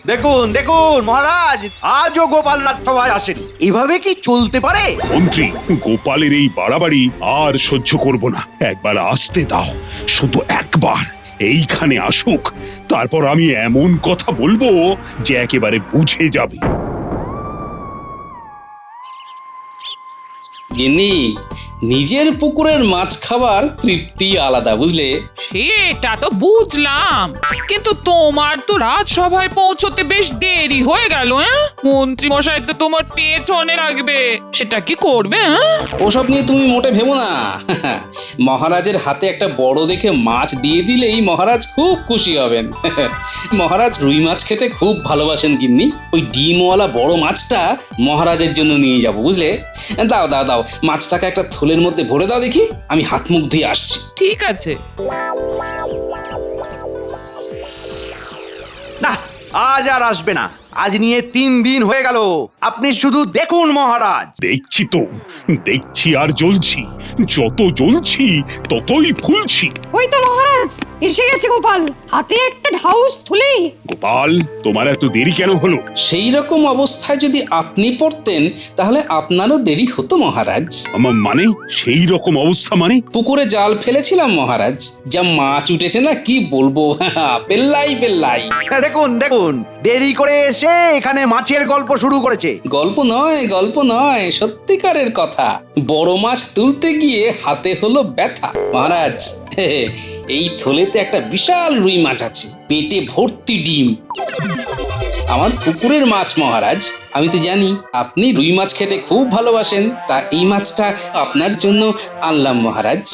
দেখুন দেখুন মহারাজ, আজও গোপাল রাজসভায় আসেনি। এভাবে কি চলতে পারে? মন্ত্রী, গোপালের এই বাড়াবাড়ি আর সহ্য করব না। একবার আসতে দাও, শুধু একবার এইখানে আসুক, তারপর আমি এমন কথা বলবো যে একেবারে বুঝে যাবে। গিন্নি, নিজের পুকুরের মাছ খাবার তৃপ্তি আলাদা, বুঝলে? সেটা তো বুঝলাম, কিন্তু তোমার তো রাজসভায় পৌঁছতে বেশ দেরি হয়ে গেল। মন্ত্রী মশাই তো তোমার পেছনে লাগবে, সেটা কি করবে? ওসব নিয়ে তুমি মোটে ভেবো না। মহারাজের হাতে একটা বড় দেখে মাছ দিয়ে দিলেই মহারাজ খুব খুশি হবেন। মহারাজ রুই মাছ খেতে খুব ভালোবাসেন গিন্নি। ওই ডিমওয়ালা বড় মাছটা মহারাজের জন্য নিয়ে যাব, বুঝলে? দাও দাও দাও, মাছটাকে একটা থলের মধ্যে ভরে দাও দেখি, আমি হাত মুখ ধুয়ে আসছি। ঠিক আছে। না, আজ আর আসবে না। আজ নিয়ে 3 দিন হয়ে গেল। আপনি শুধু দেখুন মহারাজ। দেখছি তো, দেখছি আর জ্বলছি। যত জ্বলছি ততই ফুলছি। ওই তো মহারাজ এসে গেছে গোপাল, হাতে একটা ঢাউস থলে। গোপাল, তোমার এত দেরি কেন হলো? সেই রকম অবস্থায় যদি আপনি পড়তেন তাহলে আপনারও দেরি হতো মহারাজ। মানে সেই রকম অবস্থা মানে? পুকুরে জাল ফেলেছিলাম মহারাজ, যা মাছ উঠেছে না কি বলবো। পেল্লাই পেল্লাই। দেখুন দেখুন, দেরি করে এসে এখানে মাছের গল্প শুরু করেছে। গল্প নয়, গল্প নয়, সত্যিকারের কথা। বড় মাছ তুলতে গিয়ে হাতে হলো ব্যথা মহারাজ। এই থলেতে একটা বিশাল রুই মাছ আছে, পেটে ভর্তি ডিম। আমার পুকুরের মাছ মহারাজ। আমি তো জানি আপনি রুই মাছ খেতে খুব ভালোবাসেন, তা এই মাছটা আপনার জন্য আনলাম মহারাজ।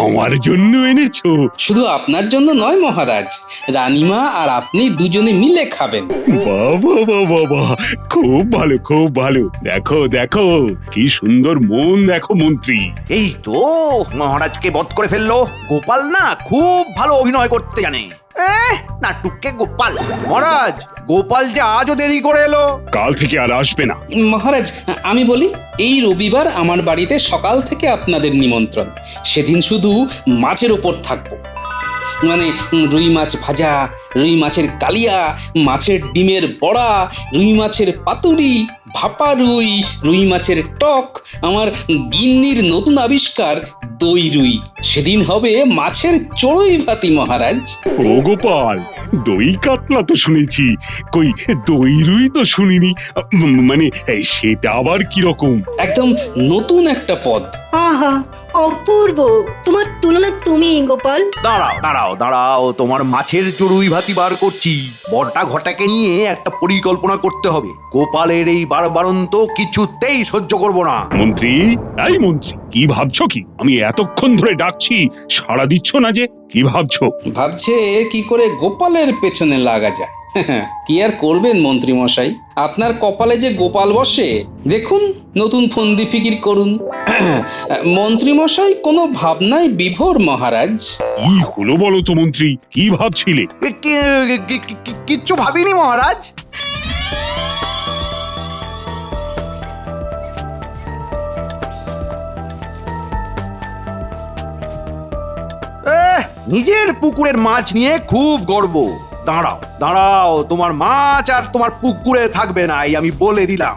আমার জন্য এনেছো? শুধু আপনার জন্য নয় মহারাজ, রানীমা আর আপনি দুজনে মিলে খাবেন। বাবা বাবা বাবা, খুব ভালো খুব ভালো। দেখো দেখো কি সুন্দর মন, দেখো মন্ত্রী। এই তো মহারাজকে বধ করে ফেললো। গোপাল না খুব ভালো অভিনয় করতে জানে। নাটুকে গোপাল। মহারাজ, গোপাল যে আজও দেরি করে এলো। কাল থেকে আর আসবে না। মহারাজ, আমি বলি, এই রবিবার আমার বাড়িতে সকাল থেকে আপনাদের নিমন্ত্রণ। সেদিন শুধু মাছের ওপর থাকবো। মানে রুই মাছ ভাজা, রুই মাছের কালিয়া, মাছের ডিমের বড়া, রুই মাছের পাতুরি, ভাপা রুই, রুই মাছের টক, আমার গিন্নির নতুন আবিষ্কার দই রুই। সেদিন হবে মাছের চড়ুই ভাতি মহারাজ। ও গোপাল, দই কাতলা তো শুনেছি, কই দই রুই তো শুনিনি। মানে সেটা আবার কি রকম? একদম নতুন একটা পদ। আহা, অপূর্ব! তোমার তুলনা তুমি গোপাল। দাঁড়াও দাঁড়াও দাঁড়াও, তোমার মাছের চড়ুই ভাতি বার করছি। বড়টা ঘটাকে নিয়ে একটা পরিকল্পনা করতে হবে। গোপালের এই বারবারন্ত কিছুতেই সহ্য করব না। মন্ত্রী, এই মন্ত্রী, কি ভাবছো কি? আমি এতক্ষণ ধরে ডাকছি, সাড়া দিচ্ছ না যে? কি ভাবছো? ভাবছে কি করে গোপালের পেছনে লাগা যায়। কি আর করবেন মন্ত্রী মশাই, আপনার কপালে যে গোপাল বসে। দেখুন, নতুন ফন্দি ফিকির করুন। মন্ত্রী মশাই কোনো ভাবনায় বিভোর মহারাজ। কি হলো বলো তো মন্ত্রী, কি ভাবছিলে? কিচ্ছু ভাবিনি মহারাজ। নিজের পুকুরের মাছ নিয়ে খুব গর্ব। দাঁড়াও দাঁড়াও, তোমার মাছ আর তোমার পুকুরে থাকবে না, এই আমি বলে দিলাম।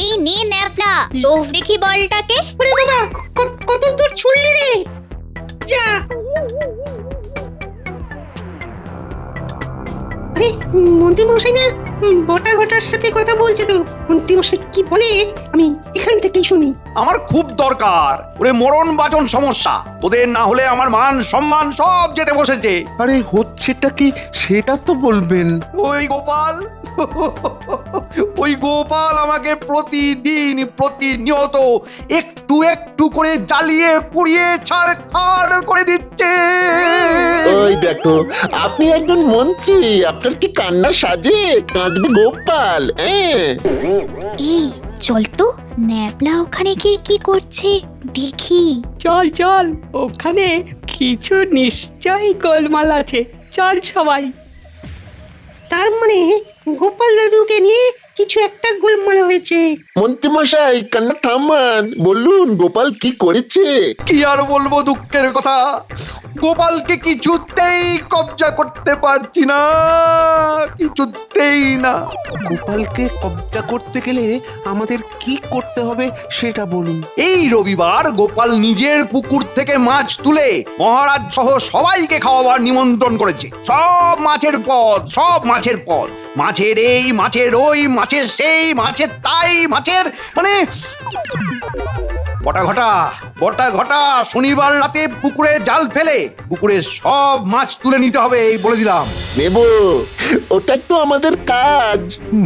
এই নে ন্যাপলা, লোভ দেখি বলটাকে। ওরে বাবা, কত দূর ছুড়লি রে! যা! আরে মন্ত্রী মশাই না বটা ঘটার সাথে কথা বলছে তো। মন্ত্রী মশাই কি বলে আমি এখান থেকেই শুনি। আমার খুব দরকার। ওরে মরণ বাচন সমস্যা, তোদের না হলে আমার মান সম্মান সব যেতে বসেছে। আরে হচ্ছেটা কি সেটা তো বলবেন। ওই গোপাল, ওই গোপাল আমাকে প্রতিদিন প্রতিনিয়ত একটু একটু করে জ্বালিয়ে পুড়িয়ে ছাড়খাড় করে দিচ্ছে। ওই দেখো, আপনি একজন মন্ত্রী, আপনার কি কান্না সাজে? কাঁদবে গোপাল? এই চল তো, ন্যাপলা ওখানে গিয়ে কি করছে দেখি। চল চল, ওখানে কিছু নিশ্চয়ই গোলমাল আছে। চল সবাই। তার মানে গোপাল দাদুকে নিয়ে কিছু একটা গোলমাল হয়েছে। মন্ত্রী মশাই কান্না থামান, বলুন গোপাল কি করেছে? কি আর বলবো দুঃখের কথা, গোপালকে কিছুতেই কবজা করতে পারছি না, কিছুতেই না। গোপালকে কবজা করতে গেলে আমাদের কি করতে হবে সেটা বলুন। এই রবিবার গোপাল নিজের পুকুর থেকে মাছ তুলে মহারাজ সহ সবাইকে খাওয়াবার নিমন্ত্রণ করেছে। সব মাছের পদ, সব মাছের পদ, মাছের এই, মাছের ওই, মাছের সেই, মাছের তাই, মাছের মানে বটা ঘটা শনিবার রাতে পুকুরে জাল ফেলে পুকুরের সব মাছ তুলে নিতে হবে, এই বলে দিলাম। নেব, ওটা তো আমাদের কাজ।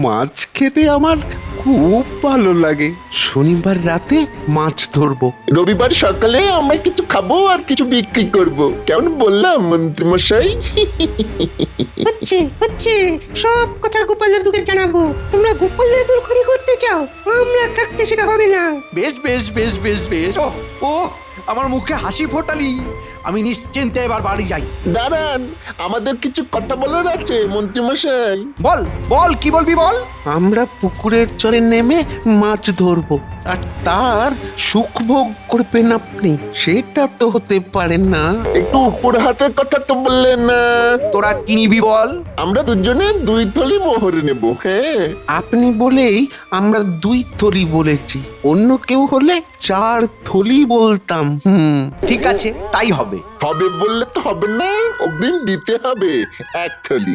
মাছ খেতে আমার খুব ভালো লাগে। শনিবার রাতে মাছ ধরবো, রবিবার সকালে আমরা কিছু খাবো আর কিছু বিক্রি করব। কেমন বললাম মন্ত্রী মশাই? হচ্ছে সব কথা গোপাল দাদুকে জানাবো। তোমরা গোপাল দাদুর ক্ষতি করতে চাও, আমরা থাকতে সেটা হবে না। বেশ বেশ বেশ বেশ বেশ, ও আমার মুখে হাসি ফোটালি। আমি নিশ্চিন্তে এবার বাড়ি যাই। দাঁড়ান, আমাদের কিছু কথা বলার আছে মন্ত্রী মশাই। বল বল, কি বলবি বল। আমরা পুকুরের চরে নেমে মাছ ধরবো, আর তার সুখ ভোগ করবেন আপনি, সেটা তো হতে পারে না। একটু উপর হাতের কথা তো বললেন না। তোরা কি নিবি বল? আমরা দুজনে 2 থলি মোহর নেব। হ্যাঁ, আপনি বলেই আমরা 2 থলি বলেছি, অন্য কেউ হলে 4 থলি বলতাম। ঠিক আছে, তাই হবে। হবে বললে তো হবে না, অগ্রিম দিতে হবে 1 থলি।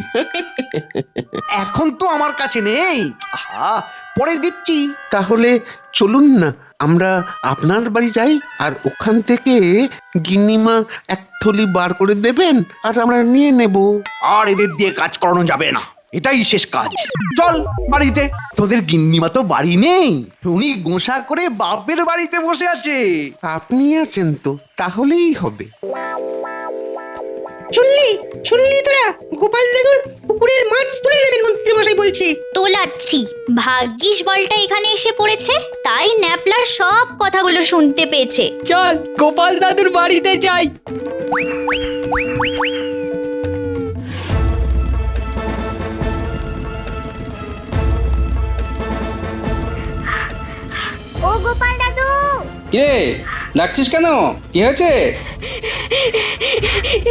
এখন তো আমার কাছে নেই, আহা, পরে দিচ্ছি। তাহলে চলুন না, আমরা আপনার বাড়ি যাই, আর ওখান থেকে গিন্নিমা 1 থলি বার করে দেবেন, আর আমরা নিয়ে নেব। আর এদের দিয়ে কাজ করানো যাবে না, এটাই শেষ কাজ। চল বাড়িতে। তোদের গিন্নিমা তো বাড়ি নেই, উনি গোসা করে বাপের বাড়িতে বসে আছে। আপনি আছেন তো, তাহলেই হবে। শুনলি তোরা, গোপাল দাদুর পুকুরের মাছ তুলে নেবেন মন্ত্রী মশাই বলছে। তোলাচ্ছি, ভাগ্যিস বলটা এখানে এসে পড়েছে, তাই ন্যাপলার সব কথাগুলো শুনতে পেয়েছে। চল গোপাল দাদুর বাড়িতে যাই। ও গোপাল দাদু! কিরে, ডাকছিস কেন? কি হয়েছে?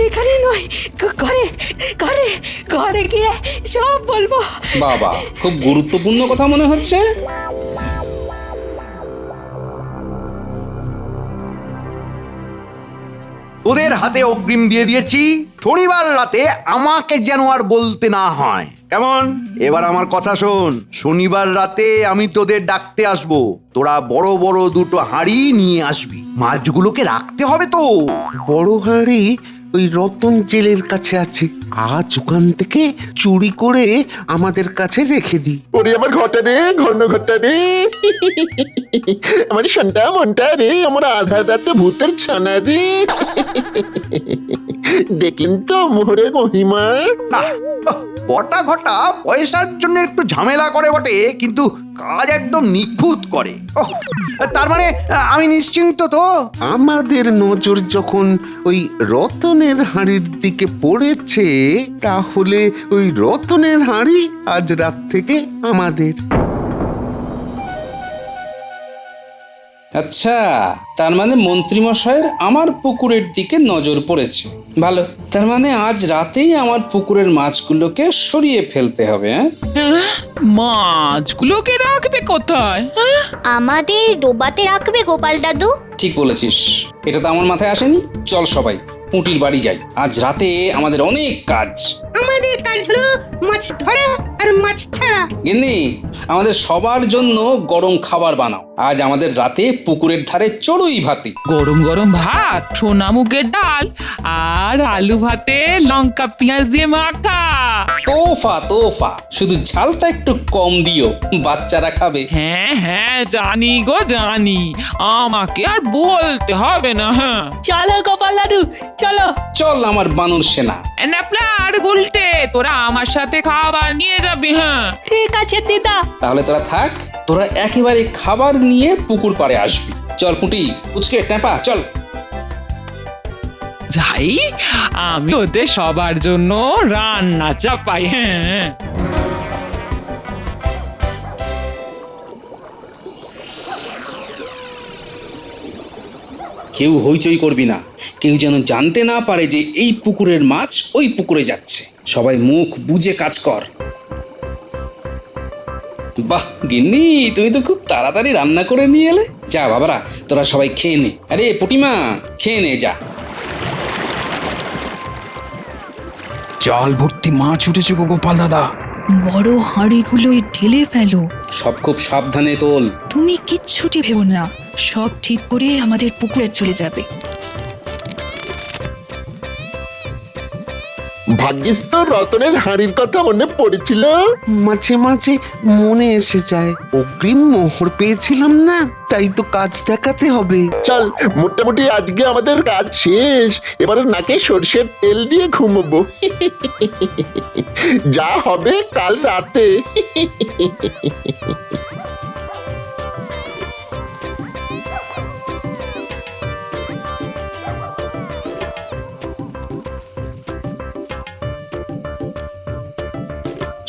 এখানে নয়, ঘরে ঘরে ঘরে গিয়ে সব বলবো। বাবা, খুব গুরুত্বপূর্ণ কথা মনে হচ্ছে। তোদের হাতে অগ্রিম দিয়ে দিয়েছি, শনিবার রাতে আমাকে যেন আর বলতে না হয়, কেমন? এবার আমার কথা শোন, শনিবার রাতে আমি তোদের ডাকতে আসবো। তোরা বড় বড় 2টো হাঁড়ি নিয়ে আসবি, মাছগুলোকে রাখতে হবে তো। বড় হাঁড়ি ওই রতন জেলের কাছে আছে, আজ ওখান থেকে চুরি করে আমাদের কাছে রেখে দিই। ওরে আমার ঘটা রে, ঘন ঘটা রে, আমার সন্টা মনটা রে, আমার আধার রাতে ভূতের ছানা রে। দেখলেন তো মোহরের মহিমা। না, বটা ঘটা পয়সার জন্য একটু ঝামেলা করে বটে, কিন্তু কাজ একদম নিখুঁত করে। তার মানে আমি নিশ্চিন্ত তো। আমাদের নজর যখন ওই রতনের হাঁড়ির দিকে পড়েছে, তাহলে ওই রতনের হাঁড়ি আজ রাত থেকে আমাদের। আচ্ছা, তার মানে মন্ত্রী মশাইয়ের আমার পুকুরের দিকে নজর পড়েছে। ভালো, তার মানে আজ রাতেই আমার পুকুরের মাছগুলোকে সরিয়ে ফেলতে হবে। হ্যাঁ? মাছগুলোকে রাখবে কোথায়? হ্যাঁ? আমাদের ডোবাতে রাখবে গোপাল দাদু। ঠিক বলেছিস, এটা তো আমার মাথায় আসেনি। চল সবাই পুঁটির বাড়ি যাই, আজ রাতে আমাদের অনেক কাজ। আমাদের কাজ হলো মাছ ধরা আর মাছ ছাড়া। গিন্নি, আমাদের সবার জন্য গরম খাবার বানাও। আজ আমাদের রাতে পুকুরের ধারে চড়ুই ভাতি। গরম গরম ভাত, সোনা মুগের ডাল, আর আলু ভাতে লঙ্কা পেঁয়াজ দিয়ে মাখা। তোফা তোফা, শুধু ঝালটা একটু কম দিও, বাচ্চারা খাবে। হ্যাঁ হ্যাঁ, জানি গো জানি, আমাকে আর বলতে হবে না। হ্যাঁ চলো গোপাল দাদু, চলো। চল আমার বানর সেনা। ন্যাপলা আর গুলটে, তোরা আমার সাথে খাবার নিয়ে যাবি। হ্যাঁ ঠিক আছে দিদা। তাহলে তোরা থাক, তোরা একেবারে খাবার নিয়ে পুকুর পাড়ে আসবি। চল পুঁটি, উচকে ট্যাপা, চল। যাই, আমি ওদের সবার জন্য রান্না চাপাই। হ্যাঁ কেউ হইচই করবি না, কেউ যেন জানতে না পারে যে এই পুকুরের মাছ ওই পুকুরে যাচ্ছে। সবাই মুখ বুজে কাজ কর। বাহ গিন্নি, তুমি তো খুব তাড়াতাড়ি রান্না করে নিয়ে এলে। যা বাবারা, তোরা সবাই খেয়ে নে। আরে পুটিমা, খেয়ে নে যা। জাল ভর্তি মাছ উঠেছে গো গোপাল দাদা। বড় হাঁড়িগুলোই ঢেলে ফেলো। সব খুব সাবধানে তোল। তুমি কিচ্ছুটি ভেবো না, সব ঠিক করে আমাদের পুকুরে চলে যাবে। ভাগ্যিস তো রতনের হাঁড়ির কথা মনে পড়েছিল। মাঝে মাঝে মনে এসে যায়, অগ্রিম মোহর পেয়েছিলাম না, তাই তো কাজ দেখাতে হবে। চল, মোটামুটি আজকে আমাদের কাজ শেষ। এবারে নাকে সর্ষের তেল দিয়ে ঘুমবো। যা হবে কাল রাতে।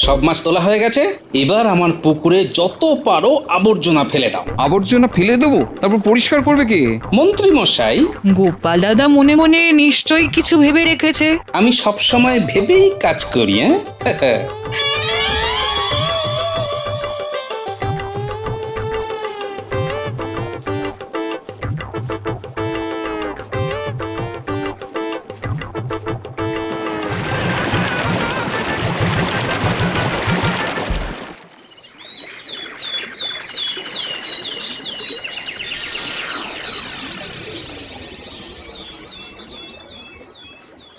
সব মাছ তোলা হয়ে গেছে। এবার আমার পুকুরে যত পারো আবর্জনা ফেলে দাও। আবর্জনা ফেলে দেবো, তারপর পরিষ্কার করবে কে? মন্ত্রী মশাই, গোপাল দাদা মনে মনে নিশ্চয়ই কিছু ভেবে রেখেছে। আমি সব সময় ভেবেই কাজ করি। হ্যাঁ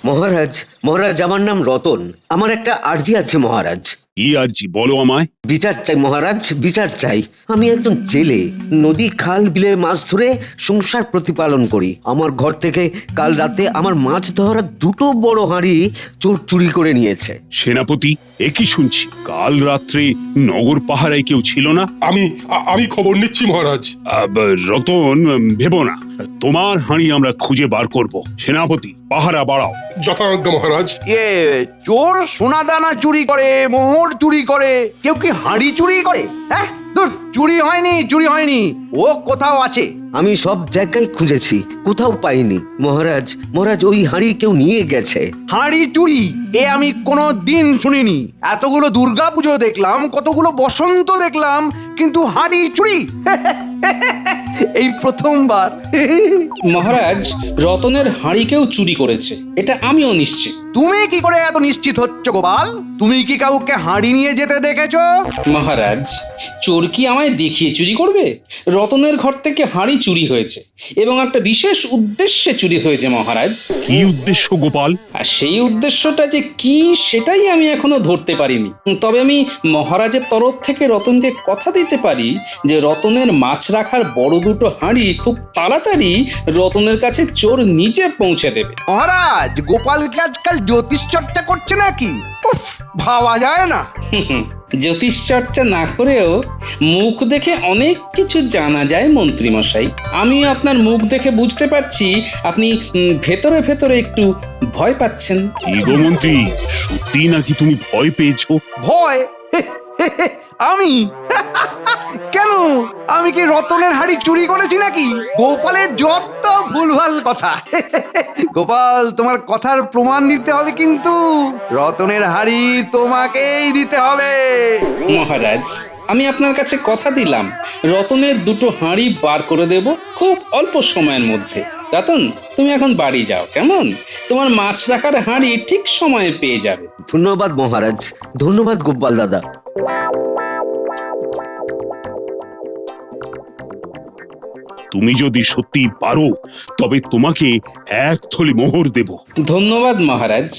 মহারাজ, মহারাজ, আমার নাম রতন। আমার একটা আর্জি আছে মহারাজ। কি আরজি বলো আমায়। বিচার চাই মহারাজ, বিচার চাই। আমি একজন জেলে, নদী খাল বিলে মাছ ধরে সংসার প্রতিপালন করি। আমার ঘর থেকে কাল রাতে আমার মাছ ধরা দুটো বড় হাঁড়ি চোর চুরি করে নিয়েছে। সেনাপতি, একই শুনছি কাল রাত্রে নগর পাহারায় কেউ ছিল না। আমি খবর নিচ্ছি মহারাজ। রতন, ভেবো না, তোমার হাঁড়ি আমরা খুঁজে বার করব। সেনাপতি, পাহারা বাড়াও। যথাজ্ঞা মহারাজ। চোর সোনা দানা চুরি করে, মোহর চুরি করে, কেউ কি হাঁড়ি চুরি করে? হ্যাঁ, ধুর, চুরি হয়নি, চুরি হয়নি, ও কোথাও আছে। আমি সব জায়গায় খুঁজেছি, কোথাও পাইনি মহারাজ। মহারাজ, ওই হাঁড়ি কেউ নিয়ে গেছে। হাঁড়ি চুরি এ আমি কোনো দিন শুনিনি। এতগুলো দুর্গা পুজো দেখলাম, কতগুলো বসন্ত দেখলাম, কিন্তু হাঁড়ি চুরি এই প্রথমবার। মহারাজ, রতনের হাঁড়ি কেউ চুরি করেছে, এটা আমিও নিশ্চিত। তুমি কি করে এত নিশ্চিত হচ্ছ গোপাল? তুমি কি কাউকে হাঁড়ি নিয়ে যেতে দেখেছো? মহারাজ, চোর কি আমায় দেখিয়ে চুরি করবে? রতনের ঘর থেকে হাঁড়ি চুরি হয়েছে এবং একটা বিশেষ উদ্দেশ্যে চুরি হয়েছে মহারাজ। কি উদ্দেশ্য গোপাল? আর সেই উদ্দেশ্যটা যে কি সেটাই আমি এখনো ধরতে পারিনি। তবে আমি মহারাজের তরফ থেকে রতনকে কথা দিতে পারি যে রতনের মাছ রাখার বড় দুটো হাঁড়ি খুব তাড়াতাড়ি রতনের কাছে চোর নিজে পৌঁছে দেবে। মহারাজ, গোপাল কি আজকাল জ্যোতিষ চর্চা করছে নাকি? উফ, ভাবা যায় না। জ্যোতিষ চর্চা না করেও মুখ দেখে অনেক কিছু জানা যায় মন্ত্রী মশাই। আমি আপনার মুখ দেখে বুঝতে পারছি আপনি ভেতরে ভেতরে একটু ভয় পাচ্ছেন। কি গো মন্ত্রী, সত্যি নাকি তুমি ভয় পেয়েছো? ভয়? আমি? কেন? আমি কি রতনের হাঁড়ি চুরি করেছি নাকি? গোপালের যত ভুলভাল কথা। গোপাল, তোমার কথার প্রমাণ দিতে হবে, কিন্তু রতনের হাঁড়ি তোমাকেই দিতে হবে। মহারাজ, আমি আপনার কাছে কথা দিলাম রতনের দুটো হাঁড়ি বার করে দেব খুব অল্প সময়ের মধ্যে। রতন, তুমি এখন বাড়ি যাও, কেমন? তোমার মাছ রাখার হাঁড়ি ঠিক সময়ে পেয়ে যাবে। ধন্যবাদ মহারাজ, ধন্যবাদ গোপাল দাদা। তুমি যদি সত্যি পারো তবে তোমাকে এক থলি মোহর দেব। ধন্যবাদ মহারাজ।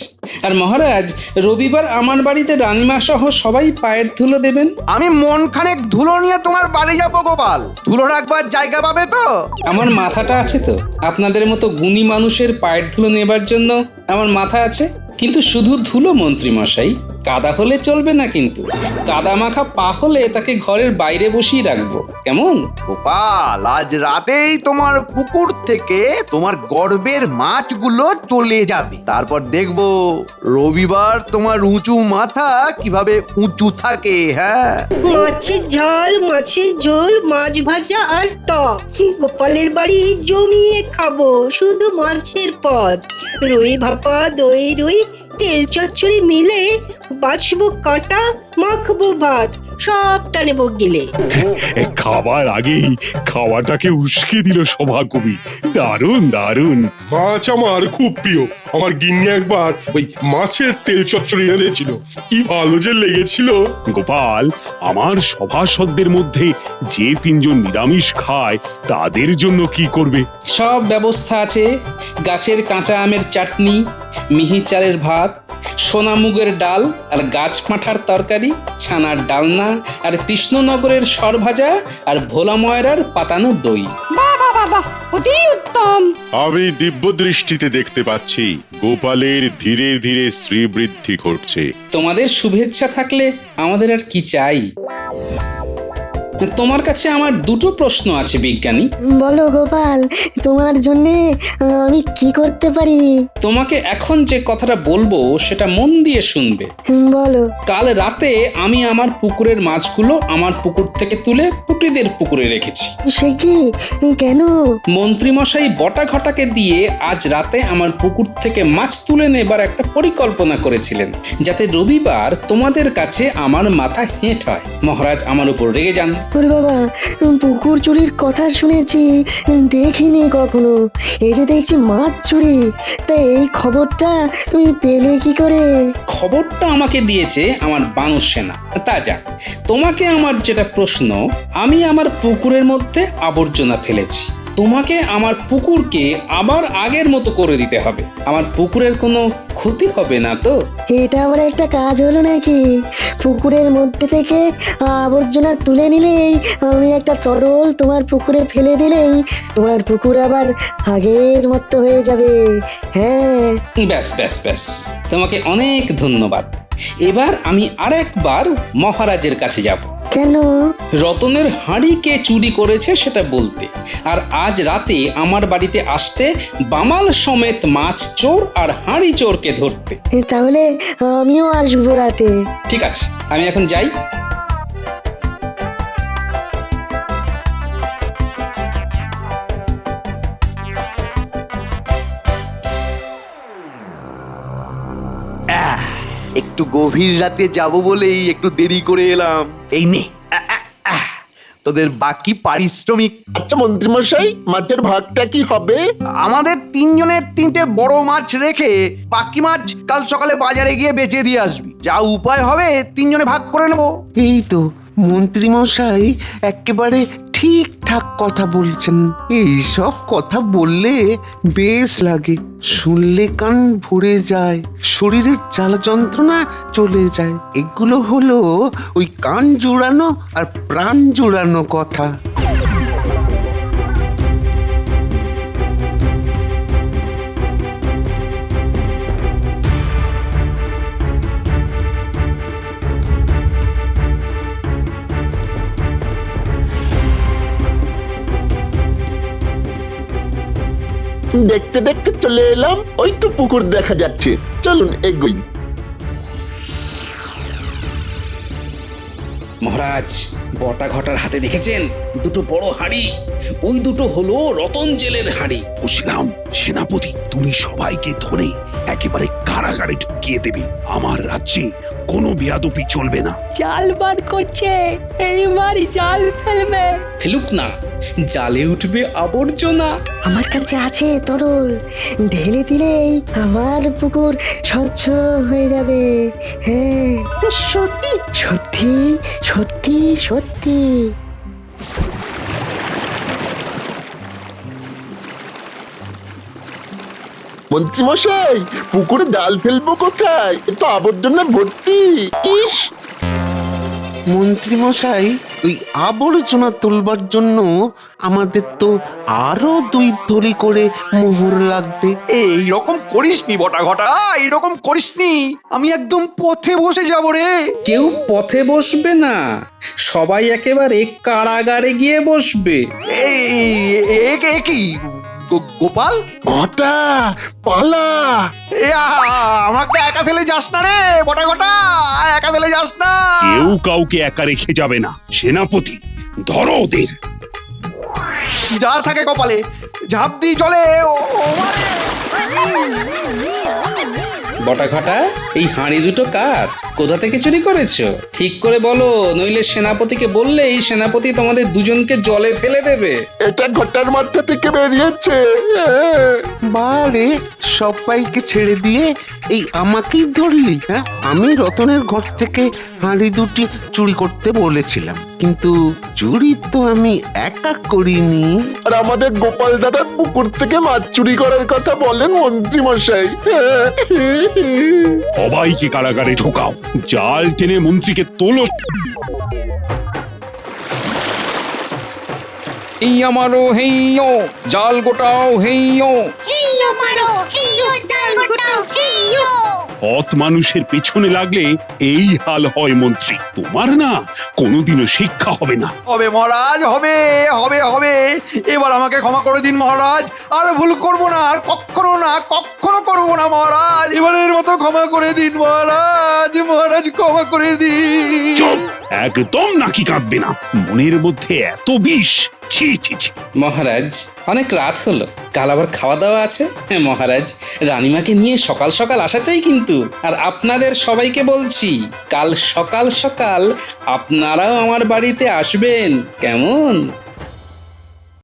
আর মহারাজ, রবিবার আমার বাড়িতে রানীমা সহ সবাই পায়ের ধুলো দেবেন। আমি মন খানেক ধুলো নিয়ে তোমার বাড়ি যাবো গোপাল। ধুলো রাখবার জায়গা পাবে তো? আমার মাথাটা আছে তো? আপনাদের মতো গুণী মানুষের পায়ের ধুলো নেবার জন্য আমার মাথা আছে, কিন্তু শুধু ধুলো মন্ত্রী মশাই, কাদা হলে চলবে না, কিন্তু কাদা মাখা পা হলে তাকে ঘরের বাইরে বসিয়ে রাখবো, কেমন? গোপাল, আজ রাতেই তোমার পুকুর থেকে তোমার গর্বের মাছগুলো চলে যাবে। তারপর দেখবো রবিবার তোমার উঁচু মাথা কিভাবে উঁচু থাকে। হ্যাঁ, মাছের ঝাল, মাছের ঝোল, মাছ ভাজা আর টক। গোপালের বাড়ি জমিয়ে খাবো, শুধু মাছের পদ। রুই ভাপা, দই রুই, তেল চচ্চড়ি মিলে বাছবো কাঁটা, মাখবো ভাত, সবটা নেবো গিলে। খাবার আগেই খাওয়াটাকে উস্কে দিল সভাকবি। দারুণ দারুণ। মাছ আমার খুব প্রিয়। আমার গিন্নি একবার ওই মাছের তেল চচ্চড়ি এনেছিল, কি ভালো যে লেগেছিল। গোপাল, আমার সভাসদদের মধ্যে যে 3 জন নিরামিষ খায় তাদের জন্য কি করবে? সব ব্যবস্থা আছে। গাছের কাঁচা আমের চাটনি, মিহি চালের ভাত, সোনা মুগের ডাল আর গাছ পাঁঠার তরকারি, ছানার ডালনা আর কৃষ্ণনগরের সরভাজা আর ভোলা ময়রার পাতানো দই। বাবা বাবা, অতি উত্তম। আমি দিব্য দৃষ্টিতে দেখতে পাচ্ছি গোপালের ধীরে ধীরে শ্রীবৃদ্ধি ঘটছে। তোমাদের শুভেচ্ছা থাকলে আমাদের আর কি চাই? তোমার কাছে আমার 2টো প্রশ্ন আছে বিজ্ঞানী। বলো গোপাল, তোমার জন্য আমি কি করতে পারি? তোমাকে এখন যে কথাটা বলবো সেটা মন দিয়ে শুনবে। বলো। কাল রাতে আমি আমার পুকুরের মাছগুলো আমার পুকুর থেকে তুলে পুটিদের পুকুরে রেখেছি। সে কি? কেন? মন্ত্রীমশাই বটা ঘটাকে দিয়ে আজ রাতে আমার পুকুর থেকে মাছ তুলে নেবার একটা পরিকল্পনা করেছিলেন, যাতে রবিবার তোমাদের কাছে আমার মাথা হেঁট হয়। মহারাজ আমার উপর রেগে যান। ওরে বাবা, পুকুর চুরির কথা শুনেছি, দেখিনি কখনো। এই যে দেখছি মাছ চুরি, তা এই খবরটা তুমি পেলে কি করে? খবরটা আমাকে দিয়েছে আমার বানর সেনা। তা যাক, তোমাকে আমার যেটা প্রশ্ন, আমি আমার পুকুরের মধ্যে আবর্জনা ফেলেছি। তোমাকে আমার পুকুরকে আবার আগের মতো করে দিতে হবে। আমার পুকুরের কোনো ক্ষতি হবে না তো? এটা আবার একটা কাজ হলো নাকি? পুকুরের মধ্যে থেকে আবর্জনা তুলে নিলেই, আমি একটা তরল তোমার পুকুরে ফেলে দিলেই তোমার পুকুর আবার আগের মতো হয়ে যাবে। হ্যাঁ, ব্যাস ব্যাস ব্যাস, তোমাকে অনেক ধন্যবাদ। এবার আমি আরেকবার মহারাজের কাছে যাব। কেন? রতনের হাঁড়ি কে চুরি করেছে সেটা বলতে, আর আজ রাতে আমার বাড়িতে আসতে বামাল সমেত মাছ চোর আর হাঁড়ি চোরকে ধরতে। তাহলে আমিও আসবো রাতে। ঠিক আছে, আমি এখন যাই। একটু গভীর রাতে যাব বলেই একটু দেরি করে এলাম। এই নে, তোদের বাকি পারিশ্রমিক। আচ্ছা মন্ত্রীমশাই, মাছের ভাগটা কি হবে? আমাদের 3 জনের 3টে বড় মাছ রেখে বাকি মাছ কাল সকালে বাজারে গিয়ে বেচে দিয়ে আসবি। যা উপায় হবে 3 জনে ভাগ করে নেব। এই তো মন্ত্রীমশাই একেবারে ঠিকঠাক কথা বলছেন। এইসব কথা বললে বেশ লাগে, শুনলে কান ভরে যায়, শরীরের জ্বালা যন্ত্রণা চলে যায়। এগুলো হলো ওই কান জোড়ানো আর প্রাণ জোড়ানো কথা। দেখতে দেখতে চলে এলাম, ওই তো পুকুর দেখা যাচ্ছে। চলুন এগোই। মহারাজ, বটা ঘটার হাতে দেখেছেন 2টো বড় হাঁড়ি? ওই 2টো হলো রতন জেলের হাঁড়ি। বুঝলাম সেনাপতি, তুমি সবাইকে ধরে একেবারে কারাগারে ঢুকিয়ে দেবে। আমার রাজ্যে কোনো বেয়াদবি চলবে না। জাল বার করছে, এইবার জাল ফেলবে। ফেলুক না, জালে উঠবে আবর্জনা। আমার কাছে আছে তরল, ঢেলে দিলেই আমার পুকুর স্বচ্ছ হয়ে যাবে। হ্যাঁ, সত্যি সত্যি সত্যি সত্যি। মন্ত্রীমশাই, পুকুরে জাল ফেলবো কোথায়? এ তো আবর্জনা ভর্তি। ইস! মন্ত্রী মশাই, ওই আবর্জনা তুলবার জন্য আমাদের তো আরো 2 থলি করে মোহর লাগবে। এইরকম করিসনি বটা ঘটা, এইরকম করিসনি, আমি একদম পথে বসে যাব রে। কেউ পথে বসবে না, সবাই একেবারে কারাগারে গিয়ে বসবে। এ কি গোপাল? ঘটা পালা। আমাকে একা ফেলে যাস না রে বটা ঘটা, একা ফেলে যাস না। কেউ কাউকে একা রেখে যাবে না। সেনাপতি, ধরো ওদের। যা থাকে কপালে ঝাঁপ দিয়ে চলে বটা ঘটা, এই হাঁড়ি দুটো কার? কোথা থেকে চুরি করেছো? ঠিক করে বলো, নইলে সেনাপতিকে বললেই সেনাপতি তোমাদের দুজনকে জলে ফেলে দেবে। এটা ঘটার মাথা থেকে বেরিয়েছে। বারে, সবাইকে ছেড়ে দিয়ে এই আমাকেই ধরলি? হ্যাঁ, আমি রতনের ঘর থেকে হাঁড়ি 2টি চুরি করতে বলেছিলাম, কিন্তু চুরি তো আমি একা করিনি। আর আমাদের গোপাল দাদার পুকুর থেকে মাছ চুরি করার কথা বলেন মন্ত্রী মশাই। সবাইকে কারাগারে ঢোকাও, জাল টেনে মন্ত্রীকে তোলো। এই আমারও হেইয়ো, জাল গোটাও হেইয়ো। সৎ মানুষের পেছনে লাগলে এই হাল হয় মন্ত্রী। তোমার না কোনোদিনও শিক্ষা হবে না। হবে মহারাজ, হবে হবে হবে। এবার আমাকে ক্ষমা করে দিন মহারাজ, আর ভুল করব না, আর কখনো করব না মহারাজ। এবারের মতো ক্ষমা করে দিন মহারাজ, মহারাজ ক্ষমা করে দিন। চুপ, একদম নাকি কাঁদবে না। মনের মধ্যে এত বিষ! ছি ছি ছি। মহারাজ, অনেক রাত হলো, কাল আবার খাওয়া দাওয়া আছে। হ্যাঁ মহারাজ, রানীমাকে নিয়ে সকাল সকাল আসা চাই কিন্তু। আর আপনাদের সবাইকে বলছি, কাল সকাল সকাল আপনারাও আমার বাড়িতে আসবেন, কেমন?